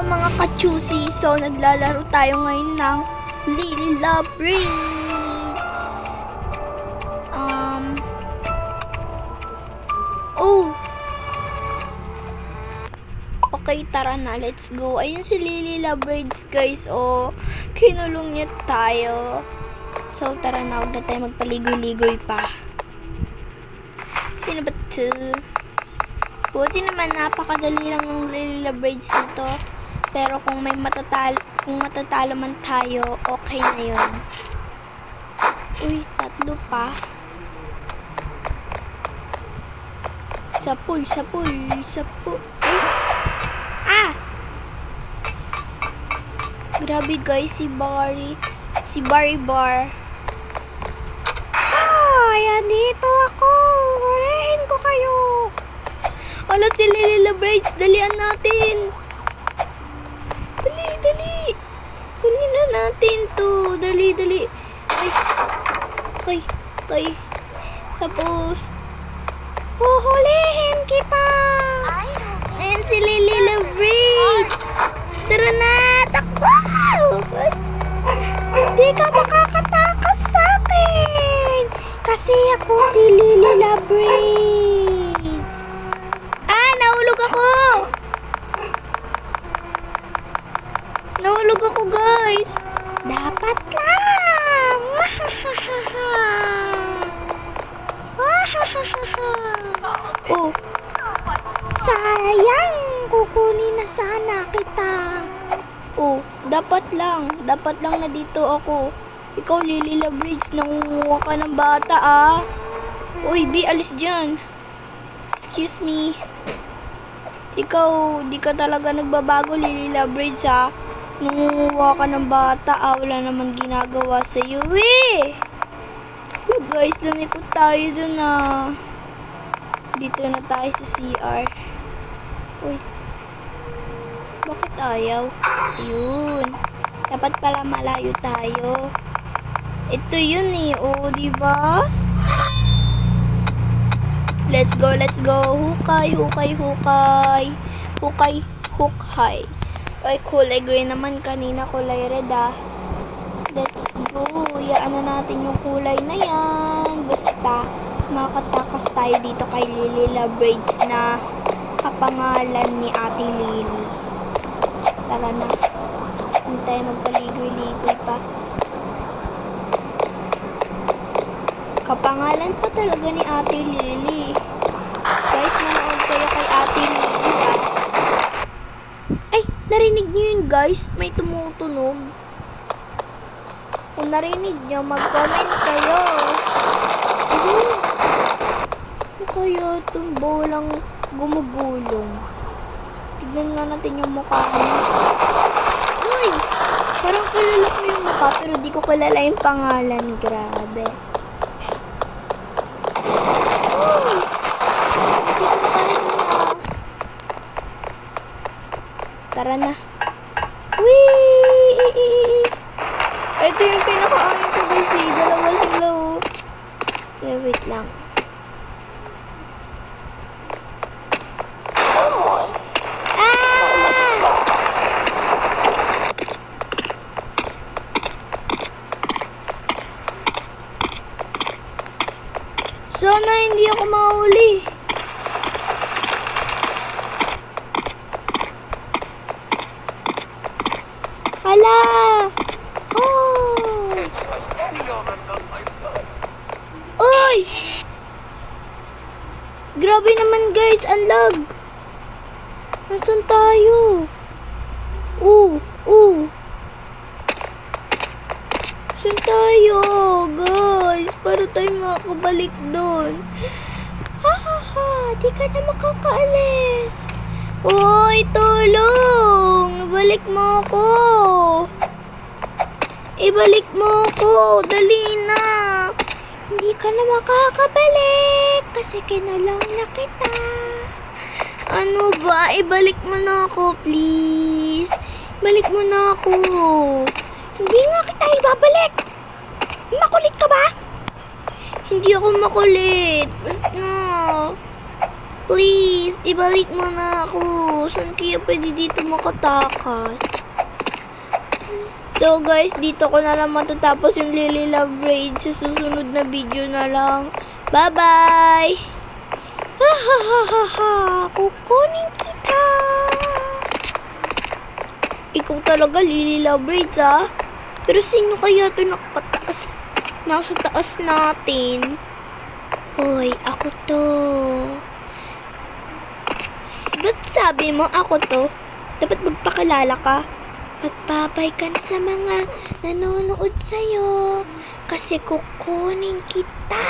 mga ka-choosy. So, naglalaro tayo ngayon ng Lily Love Braids. Okay, tara na. Let's go. Ayun si Lily Love Braids, guys. Kinulong niya tayo. So, tara na. Huwag na tayo magpaligoy-ligoy pa. Sino ba ito? Buti naman, napakadali lang ng Lily Love Braids nito. Pero kung matatalo man tayo, okay na yun. Uy, tatlo pa. Sa pool. Grabe guys, si Barry Bar. Ayan, dito ako. Hulihin ko kayo. Ala, si Lily Love Braids, dalian natin. Dali. Kunin na natin to. Dali. Ay. Tapos, huhulihin kita. Ayan si Lily Love Braids. Tara na, takbo. Hindi ka makakatakas sa akin. Kasi ako si Lily Love Braids. Nahulog ako guys. Dapat lang. Sayang. Kukunin na sana kita. Dapat lang na dito ako. Ikaw, Lily Love Braids, nangunguha ka ng bata Uy, B, alis dyan. Excuse me. Ikaw, di ka talaga nagbabago, Lily Love Braids, nangunguha ka ng bata, wala naman ginagawa sa'yo, guys, lumikot tayo dun, Dito na tayo sa CR. Uy. Bakit ayaw? Yun. Dapat pala malayo tayo. Ito yun diba? Let's go. Hukay. Ay, kulay green naman. Kanina kulay red, Let's go. Iyaan na natin yung kulay na yan. Basta, makatakas tayo dito kay Lily Love Braids na kapangalan ni Ate Lily. Tara na. Hindi tayo magpaligoy-ligoy pa. Kapangalan pa talaga ni Ate Lily. Guys, manood kayo kay Ate Lily, Ay, narinig niyo yun, guys? May tumutunog. Kung narinig niyo, mag-comment kayo. Ano kaya itong bolang gumugulong? Tignan nga natin yung mukha niya. Uy! Parang kilala ko yung mukha, pero di ko kilala yung pangalan. Grabe. Tara na. Wee! Ito yung pinaka-angin ko kasi. Dalawa sila, wait lang. Sana hindi ako mahuli. Hala! Uy! Grabe naman guys, ang lag. Nasaan tayo? Saan tayo, guys? Para tayo makakabalik doon. Di ka na makakaalis. Uy, tulong! Ibalik mo ako. Dali na. Hindi ka na makakabalik kasi kinulong na kita. Ano ba? Ibalik mo na ako, please. Balik mo na ako. Hindi nga kita ibabalik. Makulit ka ba? Hindi ako makulit. Basta. Please, ibalik mo na ako. Saan kaya pwede dito makatakas? So guys, dito ko na lang matatapos yung Lily Love Raid. Sa susunod na video na lang. Bye-bye! Ha ha ha ha ha! Kukunin kita! Ikaw talaga, Lily Love Raids, ha? Pero sino kaya ito nakataas? Nasa taas natin. Hoy, ako to. Ba't sabi mo ako to? Dapat magpakilala ka. Magpapay ka na sa mga nanonood sa'yo. Kasi kukunin kita.